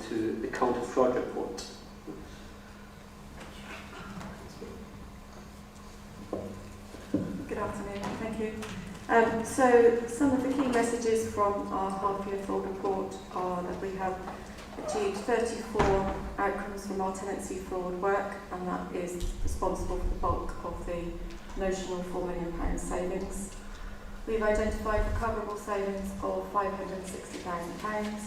to the counter fraud report. Good afternoon, thank you. So some of the key messages from our half-year fraud report are that we have achieved 34 outcomes from our tenancy fraud work, and that is responsible for the bulk of the notional £4 million savings. We've identified recoverable savings of £560,000,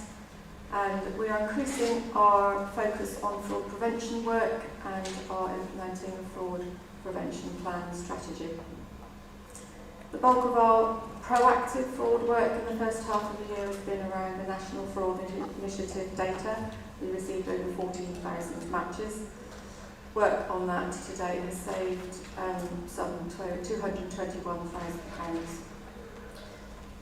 and we are increasing our focus on fraud prevention work and are implementing a fraud prevention plan strategy. The bulk of our proactive fraud work in the first half of the year has been around the National Fraud Initiative data. We received over 14,000 matches. Work on that to date has saved some £221,000.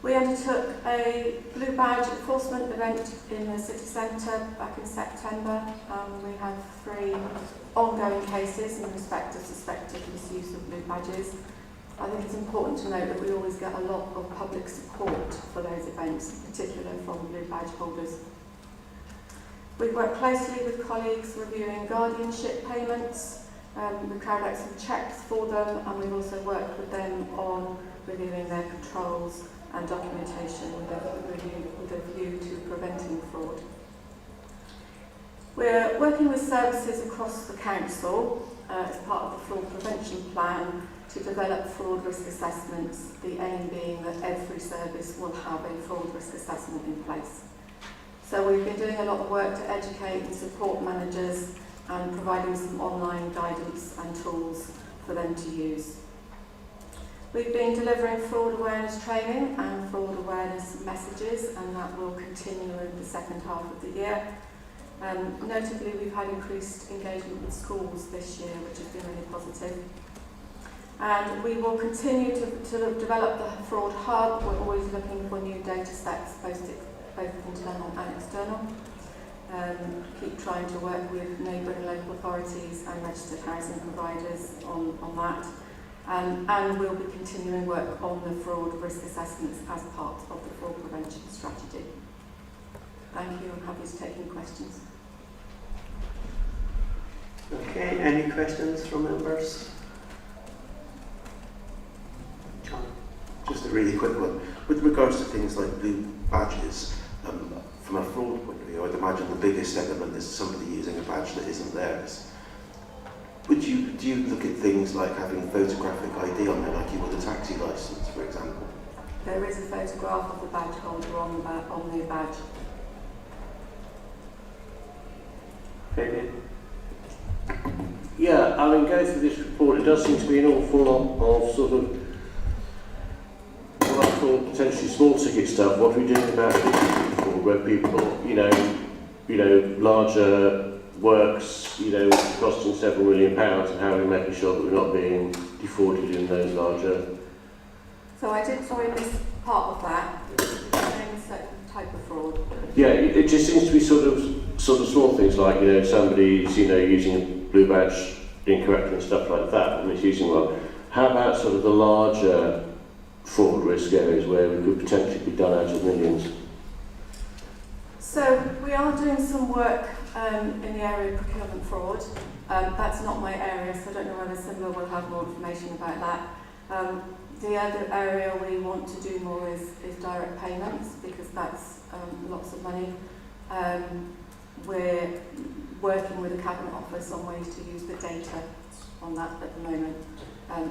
We undertook a blue badge enforcement event in the city centre back in September. We have 3 ongoing cases in respect of suspected misuse of blue badges. I think it's important to note that we always get a lot of public support for those events, in particular from blue badge holders. We've worked closely with colleagues reviewing guardianship payments. We carried out some checks for them, and we've also worked with them on reviewing their controls and documentation with a view to preventing fraud. We're working with services across the council as part of the fraud prevention plan to develop fraud risk assessments, the aim being that every service will have a fraud risk assessment in place. So we've been doing a lot of work to educate and support managers and providing some online guidance and tools for them to use. We've been delivering fraud awareness training and fraud awareness messages, and that will continue in the second half of the year. Notably, we've had increased engagement with schools this year, which has been really positive. And we will continue to develop the fraud hub. We're always looking for new data sets, both internal and external. Keep trying to work with neighbouring local authorities and registered housing providers on that. And we'll be continuing work on the fraud risk assessments as part of the fraud prevention strategy. Thank you. I'm happy to take any questions. Okay, any questions from members? John? Just a really quick one. With regards to things like blue badges, from a fraud point of view, I'd imagine the biggest element is somebody using a badge that isn't theirs. Do you look at things like having photographic ID on there, like you would a taxi licence, for example? There is a photograph of the badge holder on the badge. Fabian? Yeah, I mean, going through this report, it does seem to be an awful lot of sort of what I call potentially small ticket stuff. What are we doing about fraud, where people, you know, larger works, costing several £1 million, and how are we making sure that we're not being defrauded in those larger? So I did, sorry, miss part of that. A certain type of fraud. Yeah, it just seems to be sort of small things like, somebody's, using a blue badge incorrectly and stuff like that, and misusing one. How about sort of the larger fraud risk areas where we could potentially be done out of millions? So we are doing some work in the area of procurement fraud. That's not my area, so I don't know whether Simba will have more information about that. The other area we want to do more is direct payments, because that's lots of money. We're working with the Cabinet Office on ways to use the data on that at the moment.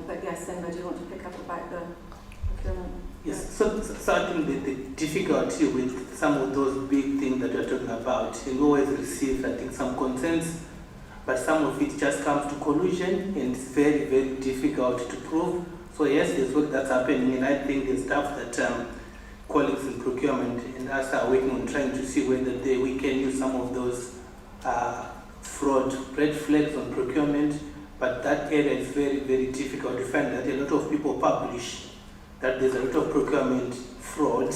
But yes, Simba, do you want to pick up about the procurement? Yes, so I think the difficulty with some of those big things that you're talking about, you always receive, I think, some concerns, but some of it just comes to collusion, and it's very, very difficult to prove. So yes, there's work that's happening, and I think there's stuff that colleagues in procurement and us are working on, trying to see whether we can use some of those fraud red flags on procurement, but that area is very, very difficult. You find that a lot of people publish that there's a lot of procurement fraud,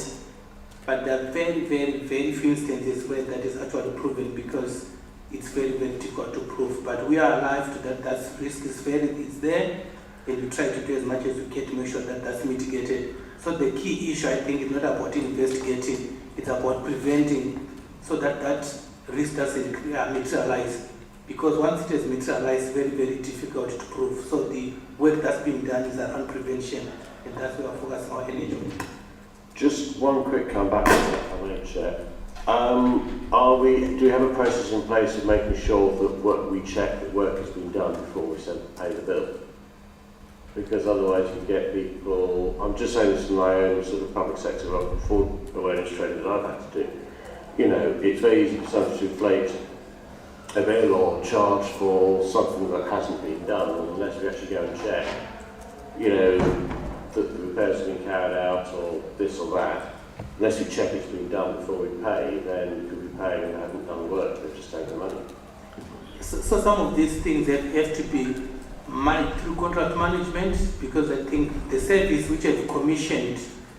but there are very, very, very few instances where that is actually proven, because it's very, very difficult to prove. But we are alive to that. That risk is there, and we try to do as much as we can to make sure that that's mitigated. So the key issue, I think, is not about investigating, it's about preventing, so that that risk doesn't materialize. Because once it is materialized, it's very, very difficult to prove. So the work that's being done is around prevention, and that's where we're focusing our energy. Just one quick comeback to that, I might share. Do we have a process in place of making sure that we check that work has been done before we pay the bill? Because otherwise you get people, I'm just saying this from my own sort of public sector fraud awareness training that I've had to do. You know, it's very easy for someone to inflate a bill or charge for something that hasn't been done, and unless we actually go and check, you know, that the repairs have been carried out or this or that, unless we check it's been done before we pay, then we could be paying and haven't done the work, they've just taken the money. So some of these things have to be managed through contract management, because I think the service which have commissioned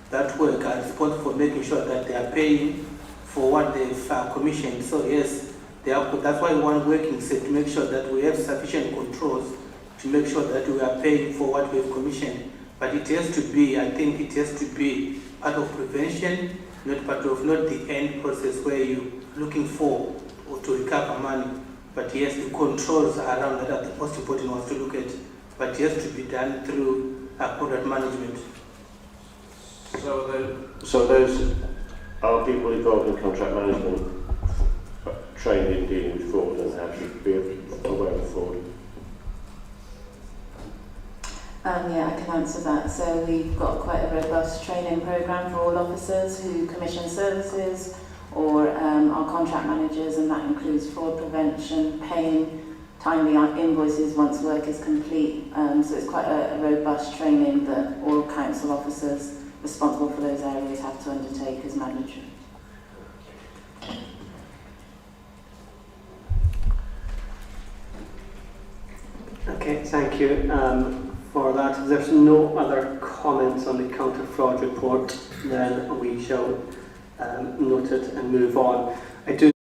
that work are responsible for making sure that they are paying for what they've commissioned. So yes, that's why we want working set to make sure that we have sufficient controls to make sure that we are paying for what we have commissioned. But it has to be, I think it has to be part of prevention, not the end process where you're looking for or to recover money. But yes, the controls around that are the most important ones to look at. But it has to be done through contract management. So those are people involved in contract management trained in dealing with fraud and how to be aware of fraud? Yeah, I can answer that. So we've got quite a robust training programme for all officers who commission services or our contract managers, and that includes fraud prevention, paying timely invoices once work is complete. So it's quite a robust training that all council officers responsible for those areas have to undertake as mandatory. Okay, thank you for that. If there's no other comments on the counter fraud report, then we shall note it and move on. I do